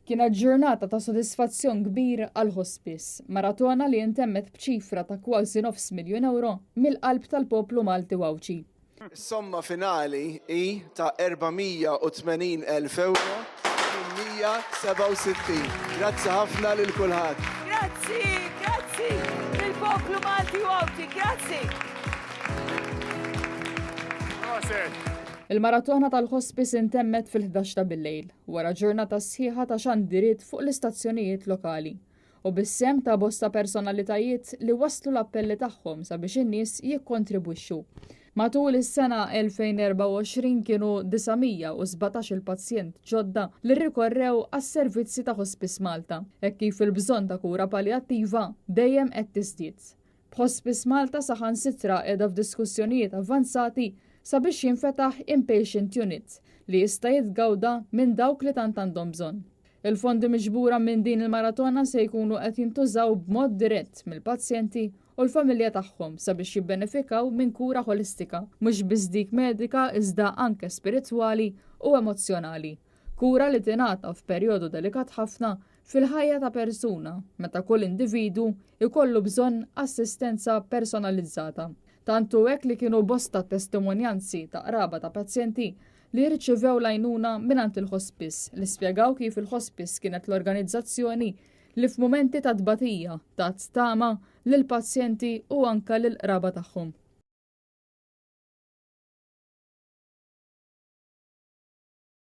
Kienet ġurnata ta' sodisfazzjon kbir għal hospice, maratona li intemmet b'ċifra ta' kważi €9,000,000 mill-qalb tal-poplu Malti Wawċi. Somma finali hi ta' €480,000 167. Grazzi ħafna lil kulħadd. Grazzi lill-poplu Malti Wawċi, grazzi. Il-maratona tal-hospice intemmet fil-11 ta' bil-lejl, wara ġurnata sħiħa ta' xandiriet fuq l-istazzjonijiet lokali u bis-sem ta' bosta personalitajiet li waslu l-appelli tagħhom sabiex in-nies jikkontribwixxu. Matul is-sena 2024 kienu 917 il-pazjent ġodda li rrikorrew għas-servizzi ta' Hospice Malta, hekk kif il-bżonn ta' kura paljattiva dejjem qed tiżdied. B'Hospice Malta saħansitra qiegħda f'diskussjonijiet avvanzati sabiex jinfetaħ inpatient unit li jista' jitgawda minn dawk li tant għandhom bżonn. Il-fondi miġbura minn din il-maratona se jkunu qed jintużaw b'mod dirett mill-pazjenti u l-familja tagħhom sabiex jibbenefikaw minn kura holistika, mhux biss dik medika iżda anke spiritwali u emozzjonali. Kura li tingħata f'perjodu delikat ħafna fil-ħajja ta' persuna meta kull individu ikollu bżonn assistenza personalizzata. Tantu hekk li kienu bosta testimonjanzi ta' qraba ta' pazjenti li rċivew lajnuna minant il-hospice li spjegaw kif il-hospice kienet l-organizzazzjoni li f'mumenti ta' tbatija ta' tstama lil pazjenti u anka lil qraba tagħhom.